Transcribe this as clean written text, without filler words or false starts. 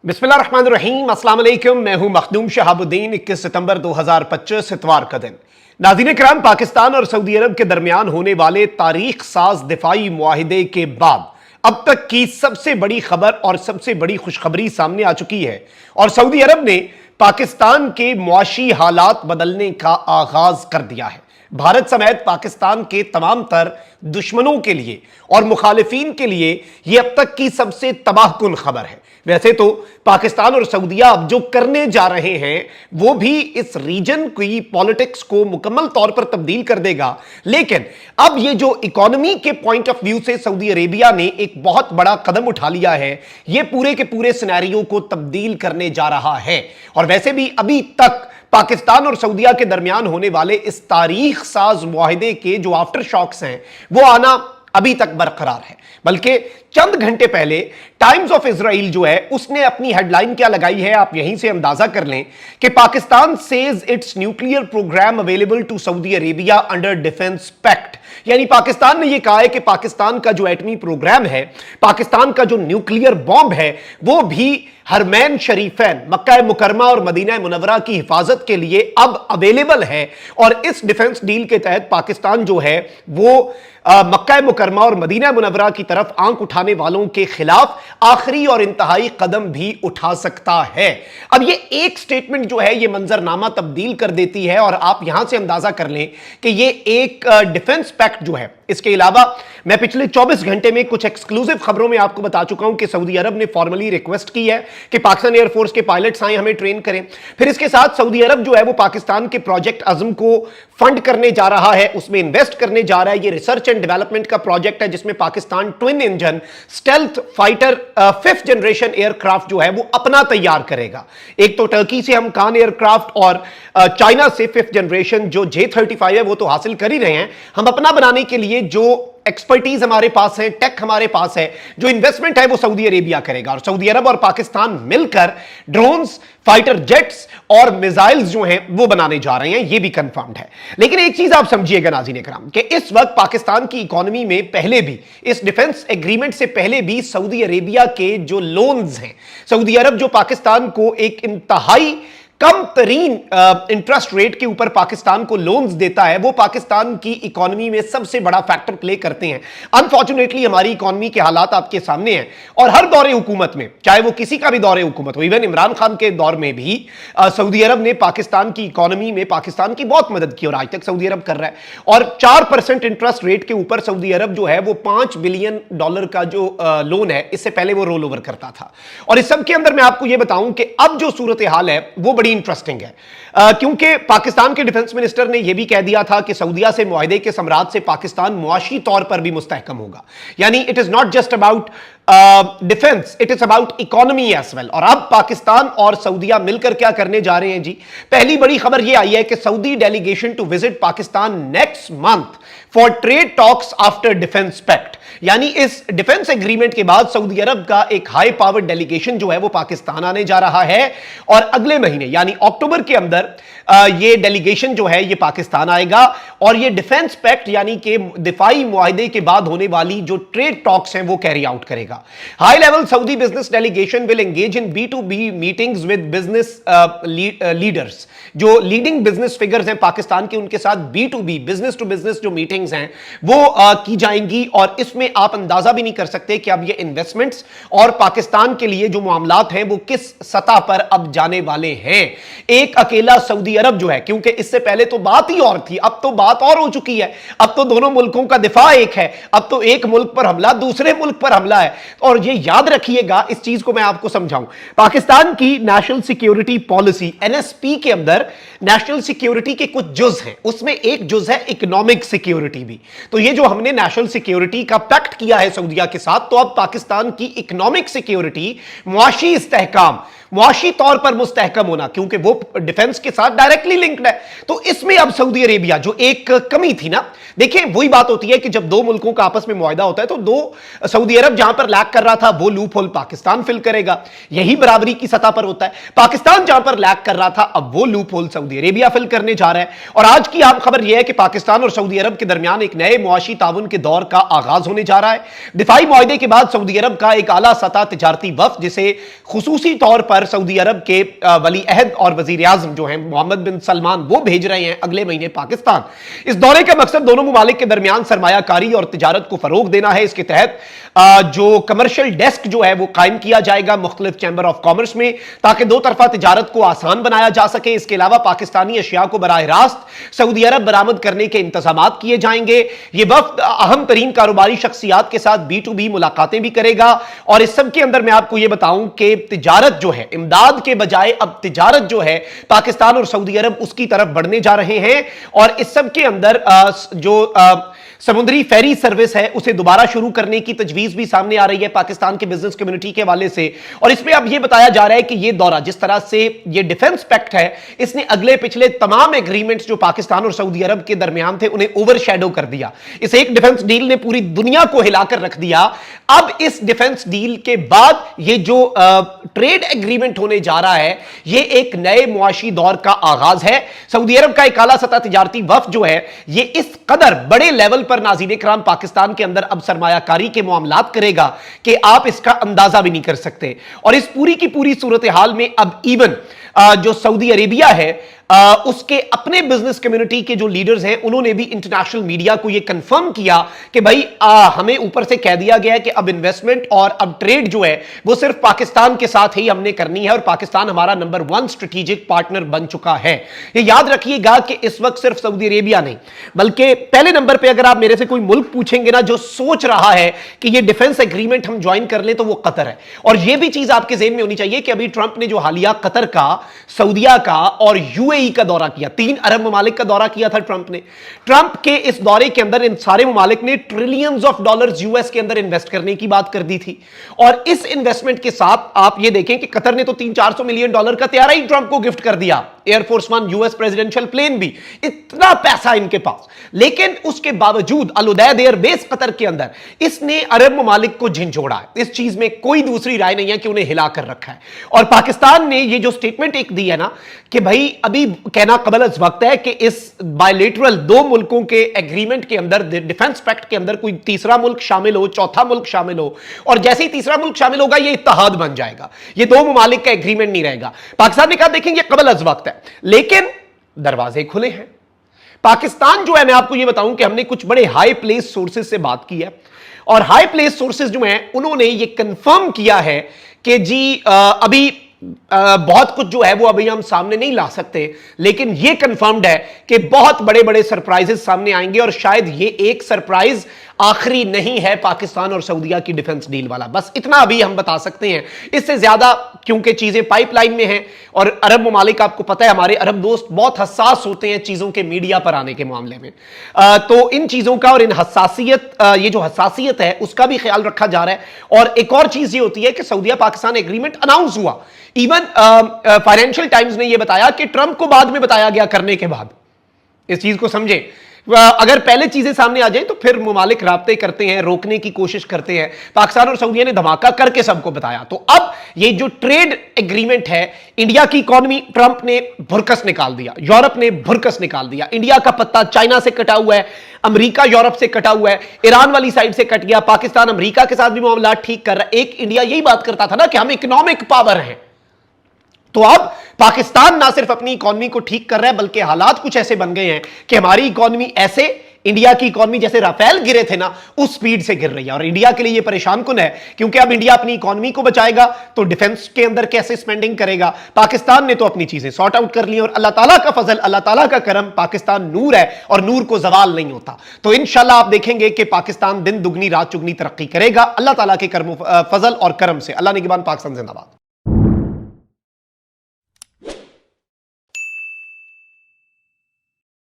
बिस्मिल्लाहिर्रहमानिर्रहीम, अस्सलाम वालेकुम। मैं हूं मखदूम शहाबुद्दीन। 21 सितंबर 2025 इतवार का दिन। नाज़रीन किराम, पाकिस्तान और सऊदी अरब के दरमियान होने वाले तारीख साज दिफाई मुआहिदे के बाद अब तक की सबसे बड़ी खबर और सबसे बड़ी खुशखबरी सामने आ चुकी है और सऊदी अरब ने पाकिस्तान के मुआशी हालात बदलने का आगाज कर दिया है। भारत समेत पाकिस्तान के तमाम तर दुश्मनों के लिए और मुखालिफिन के लिए यह अब तक की सबसे तबाहकुन खबर है। वैसे तो पाकिस्तान और सऊदीया अब जो करने जा रहे हैं वो भी इस रीजन की पॉलिटिक्स को मुकम्मल तौर पर तब्दील कर देगा, लेकिन अब ये जो इकोनॉमी के पॉइंट ऑफ व्यू से सऊदी अरेबिया ने एक बहुत बड़ा कदम उठा लिया है, ये पूरे के पूरे सिनेरियो को तब्दील करने जा रहा है। और वैसे भी अभी तक पाकिस्तान और सऊदीया के दरमियान होने वाले इस तारीख साज मुआहिदे के जो आफ्टर शॉक्स हैं वो आना अभी तक बरकरार है। बल्कि चंद घंटे पहले टाइम्स ऑफ इजराइल जो है उसने अपनी हेडलाइन क्या लगाई है, आप यहीं से अंदाजा कर लें कि Pakistan says its nuclear programme available to Saudi Arabia under defence pact. यानी पाकिस्तान ने यह कहा है कि पाकिस्तान का जो एटमी प्रोग्राम है, पाकिस्तान का जो न्यूक्लियर बॉम्ब है, वो भी हरमैन शरीफैन मक्का मुकरमा और मदीना मुनव्वरा की हिफाजत के लिए अब अवेलेबल है। और इस डिफेंस डील के तहत पाकिस्तान जो है वो मक्का मुकरमा और मदीना मुनव्वरा की तरफ आंख उठाने वालों के खिलाफ आखिरी और इंतहाई कदम भी उठा सकता है। अब ये एक स्टेटमेंट जो है ये मंजरनामा तब्दील कर देती है और आप यहां से अंदाजा कर लें कि ये एक डिफेंस पैक्ट जो है। इसके अलावा मैं पिछले 24 घंटे में कुछ एक्सक्लूसिव खबरों में आपको बता चुका हूं कि सऊदी अरब ने फॉर्मली रिक्वेस्ट की है कि पाकिस्तान एयरफोर्स के पायलट्स आए, हमें ट्रेन करें। फिर इसके साथ सऊदी अरब जो है वो पाकिस्तान के प्रोजेक्ट अज़म को फंड करने जा रहा है, उसमें इन्वेस्ट करने जा रहा है। ये रिसर्च एंड डेवलपमेंट का प्रोजेक्ट है जिसमें Pakistan twin engine stealth fighter 5th generation aircraft जो है वो अपना तैयार करेगा। एक तो टर्की से हम कान एयरक्राफ्ट और चाइना से 5th जनरेशन जो J-35 है वो तो हासिल कर ही रहे हैं। हम अपना बनाने के लिए जो एक्सपर्टीज हमारे पास है, टेक हमारे पास है, जो इन्वेस्टमेंट है वो सऊदी अरेबिया करेगा। और सऊदी अरब और पाकिस्तान मिलकर ड्रोन्स, फाइटर जेट्स और मिसाइल्स जो हैं वो बनाने जा रहे हैं, ये भी कंफर्म्ड है। लेकिन एक चीज आप समझिएगा नाज़रीन इकराम कि इस वक्त पाकिस्तान की इकोनॉमी में पहले भी, इस डिफेंस एग्रीमेंट से पहले भी सऊदी अरेबिया के जो लोन्स हैं, सऊदी अरब जो पाकिस्तान को एक इंतहाई कम तरीन इंटरेस्ट रेट के ऊपर पाकिस्तान को लोन्स देता है, वो पाकिस्तान की इकोनॉमी में सबसे बड़ा फैक्टर प्ले करते हैं। अनफॉर्चुनेटली हमारी इकोनॉमी के हालात आपके सामने हैं और हर दौरे हुकूमत में, चाहे वो किसी का भी दौरे हुकूमत हो, इवन इमरान खान के दौर में भी सऊदी अरब ने पाकिस्तान की इकोनॉमी में पाकिस्तान की बहुत मदद की और आज तक सऊदी अरब कर रहा है। और 4% इंटरेस्ट रेट के ऊपर सऊदी अरब जो है वो $5 बिलियन का जो लोन है, इससे पहले वो रोल ओवर करता था। और इस सब के अंदर मैं आपको यह बताऊं कि अब जो सूरत हाल है वो बड़ी इंटरेस्टिंग है, क्योंकि पाकिस्तान के डिफेंस मिनिस्टर ने यह भी कह दिया था कि सऊदीया से मुआहिदे के सम्राट से पाकिस्तान मुआशी तौर पर भी मुस्तहकम होगा। यानी it is not just about defence, it is about economy as well. और अब पाकिस्तान और सऊदीया मिलकर क्या करने जा रहे हैं जी? पहली बड़ी खबर यह आई है कि Saudi delegation to visit Pakistan next month for trade talks after defence pact. यानी इस डिफेंस एग्रीमेंट के बाद सऊदी अरब का एक हाई पावर डेलीगेशन जो है वो पाकिस्तान आने जा रहा है और अगले महीने यानी अक्टूबर के अंदर ये डेलीगेशन जो है ये पाकिस्तान आएगा और ये डिफेंस पैक्ट यानी कि दिफाई मुआहिदे के बाद होने वाली जो ट्रेड टॉक्स हैं वो कैरी आउट करेगा। High level Saudi business delegation will engage in B2B meetings with business leaders. जो लीडिंग बिजनेस फिगर्स हैं पाकिस्तान के, उनके साथ B2B बिजनेस टू बिजनेस जो मीटिंग्स हैं वो की जाएंगी। और इसमें आप अंदाजा भी नहीं कर सकते कि अब ये इन्वेस्टमेंट्स और पाकिस्तान के लिए जो मामलात हैं वो किस सतह पर अब जाने वाले हैं। एक अकेला सऊदी अरब जो है, क्योंकि इससे पहले तो बात ही और थी, अब तो बात और हो चुकी है। अब तो दोनों मुल्कों का दिफा एक है, अब तो एक मुल्क पर हमला दूसरे मुल्क पर हमला है। और ये याद रखिएगा, इस चीज को मैं आपको समझाऊं, पाकिस्तान की नेशनल सिक्योरिटी पॉलिसी NSP के अंदर नेशनल सिक्योरिटी के कुछ जुज हैं, उसमें एक जुज है इकोनॉमिक सिक्योरिटी भी। तो ये जो हमने नेशनल सिक्योरिटी का पैक्ट किया है सऊदीया के साथ, तो अब पाकिस्तान की इकोनॉमिक सिक्योरिटी, मुआशी इस्तेहकाम, मुआशी तौर पर मुस्तहकम होना, क्योंकि वो डिफेंस के साथ डायरेक्टली लिंक्ड है। तो इसमें अब सऊदी अरेबिया जो एक कमी थी ना, देखिए वही बात होती है कि जब दो मुल्कों का आपस में मुआहदा होता है तो सऊदी अरब जहां पर लैक कर रहा था वो लूप होल पाकिस्तान फिल करेगा। यही बराबरी की सतह पर होता है। पाकिस्तान जहां पर लैक कर रहा था अब वो loophole Saudi Arabia fill करने जा रहा है। और आज की आम खबर यह है कि पाकिस्तान और सऊदी अरब के दरमियान एक नए मुआशी ताउन के दौर का आगाज होने जा रहा है। दिफाई मुआहदे के बाद सऊदी अरब का एक आला सतह तिजारती वफ्द, जिसे खुसूसी तौर पर सऊदी अरब के वली अहद और वजीर आजम जो है मोहम्मद बिन सलमान वो भेज रहे हैं अगले महीने पाकिस्तान। इस दौरे का मकसद दोनों मुमालिक के दरमियान सरमायाकारी और तिजारत को फरोग देना है। इसके तहत जो कमर्शियल डेस्क जो है वो कायम किया जाएगा मुख्तलिफ चैंबर ऑफ कॉमर्स में, ताकि दो तरफा तिजारत को आसान बनाया जा सके। इसके अलावा पाकिस्तानी अशिया को बराह रास्त सऊदी अरब बरामद करने के इंतजामात किए जाएंगे। यह वफ्द अहम तरीन कारोबारी शख्सियात के साथ B2B मुलाकातें भी करेगा। और इस सब के अंदर मैं आपको यह बताऊं कि तिजारत जो है, इमदाद के बजाय अब तिजारत जो है पाकिस्तान और सऊदी अरब उसकी तरफ बढ़ने जा रहे हैं। और इस सब के अंदर जो समुद्री फेरी सर्विस है उसे दोबारा शुरू करने की तजवीज भी सामने आ रही है पाकिस्तान के बिजनेस कम्युनिटी के हवाले से। और इसमें अब यह बताया जा रहा है कि यह दौरा, जिस तरह से यह डिफेंस पैक्ट है, इसने अगले पिछले तमाम एग्रीमेंट्स जो पाकिस्तान और सऊदी अरब के दरमियान थे उन्हें ओवरशैडो कर दिया। इस एक डिफेंस डील ने पूरी दुनिया को हिलाकर रख दिया। अब इस डिफेंस डील के बाद यह जो ट्रेड एग्रीमेंट होने जा रहा है यह एक नए मुआशी दौर का आगाज है। सऊदी अरब का एक आला सतह तिजारती वफ्द जो है यह इस कदर बड़े लेवल पर नाज़रीन इकराम पाकिस्तान के अंदर अब सरमायाकारी के मामलात करेगा कि आप इसका अंदाजा भी नहीं कर सकते। और इस पूरी की पूरी सूरत हाल में अब इवन जो सऊदी अरेबिया है उसके अपने बिजनेस कम्युनिटी के जो लीडर्स हैं उन्होंने भी इंटरनेशनल मीडिया को यह कंफर्म किया कि भाई हमें ऊपर से कह दिया गया है कि अब इन्वेस्टमेंट और अब ट्रेड जो है वो सिर्फ पाकिस्तान के साथ ही हमने करनी है और पाकिस्तान हमारा नंबर 1 स्ट्रेटेजिक पार्टनर बन चुका है। ये याद रखिएगा कि इस वक्त सिर्फ सऊदी अरेबिया नहीं बल्कि पहले नंबर पर अगर आप मेरे से कोई मुल्क पूछेंगे ना जो सोच रहा है कि ये डिफेंस एग्रीमेंट हम ज्वाइन कर ले तो वो कतर है। और यह भी चीज आपके ज़हन में होनी चाहिए कि अभी ट्रंप ने जो हालिया कतर का, सऊदिया का और यूएई का दौरा किया, 3 अरब ममालिक का दौरा किया था ट्रंप ने। ट्रंप के इस दौरे के अंदर इन सारे ममालिक ने ट्रिलियंस ऑफ डॉलर्स यूएस के अंदर इन्वेस्ट करने की बात कर दी थी। और इस इन्वेस्टमेंट के साथ आप ये देखें कि कतर ने तो 300-400 मिलियन डॉलर का तैयारा ही ट्रंप को गिफ्ट कर दिया, एयरफोर्स 1 यूएस प्रेसिडेंशियल प्लेन भी, इतना पैसा इनके पास। लेकिन उसके बावजूद अल उदैद एयरबेस कतर के अंदर इसने अरब ममालिक को झिंझोड़ा है। इस चीज में कोई दूसरी राय नहीं है कि उन्हें हिलाकर रखा है। और पाकिस्तान ने ये जो स्टेटमेंट एक दी है ना कि भाई अभी कहना कबल अज वक्त है कि इस बायलेटरल 2 मुल्कों के एग्रीमेंट के अंदर, डिफेंस पैक्ट के अंदर कोई तीसरा मुल्क शामिल हो, चौथा मुल्क शामिल हो, और जैसे ही तीसरा मुल्क शामिल होगा ये इत्तेहाद बन जाएगा, ये 2 ममालिक का एग्रीमेंट नहीं रहेगा। पाकिस्तान ने कहा देखेंगे कबल अज वक्त है, लेकिन दरवाजे खुले हैं। पाकिस्तान जो है, मैं आपको यह बताऊं कि हमने कुछ बड़े हाई प्लेस सोर्सेज से बात की है और हाई प्लेस सोर्सेज जो हैं उन्होंने यह कंफर्म किया है कि जी अभी बहुत कुछ जो है वो अभी हम सामने नहीं ला सकते, लेकिन यह कंफर्म्ड है कि बहुत बड़े बड़े सरप्राइजेस सामने आएंगे और शायद ये एक सरप्राइज आखिरी नहीं है पाकिस्तान और सऊदीया की डिफेंस डील वाला। बस इतना अभी हम बता सकते हैं, इससे ज्यादा क्योंकि चीजें पाइपलाइन में हैं और अरब ममालिक, आपको पता है हमारे अरब दोस्त बहुत हसास होते हैं चीजों के मीडिया पर आने के मामले में। तो इन चीजों का और इन हसासियत, ये जो हसासियत है उसका भी ख्याल रखा जा रहा है। और एक और चीज ये होती है कि सऊदीया पाकिस्तान एग्रीमेंट अनाउंस हुआ, इवन फाइनेंशियल टाइम्स ने यह बताया कि ट्रंप को बाद में बताया गया करने के बाद। इस चीज को समझे, अगर पहले चीजें सामने आ जाए तो फिर मुमालिक राब्ते करते हैं, रोकने की कोशिश करते हैं। पाकिस्तान और सऊदीया ने धमाका करके सबको बताया। तो अब ये जो ट्रेड एग्रीमेंट है, इंडिया की इकोनॉमी ट्रंप ने भुरकस निकाल दिया, यूरोप ने भुरकस निकाल दिया, इंडिया का पत्ता चाइना से कटा हुआ है, अमेरिका यूरोप से कटा हुआ है, ईरान वाली साइड से कट गया, पाकिस्तान अमेरिका के साथ भी मामला ठीक कर रहा है। एक इंडिया यही बात करता था ना कि हम इकोनॉमिक पावर हैं, तो अब पाकिस्तान ना सिर्फ अपनी इकोनॉमी को ठीक कर रहा है बल्कि हालात कुछ ऐसे बन गए हैं कि हमारी इकोनॉमी ऐसे, इंडिया की इकोनॉमी जैसे राफेल गिरे थे ना उस स्पीड से गिर रही है। और इंडिया के लिए यह परेशान कुन है क्योंकि अब इंडिया अपनी इकोनॉमी को बचाएगा तो डिफेंस के अंदर कैसे स्पेंडिंग करेगा। पाकिस्तान ने तो अपनी चीजें सॉर्ट आउट कर ली और अल्लाह ताला का फजल, अल्लाह ताला का करम, पाकिस्तान नूर है और नूर को जवाल नहीं होता। तो इंशाल्लाह आप देखेंगे कि पाकिस्तान दिन दुगनी रात चुगनी तरक्की करेगा अल्लाह ताला के करम फजल और करम से। अल्लाह निगहबान, पाकिस्तान जिंदाबाद।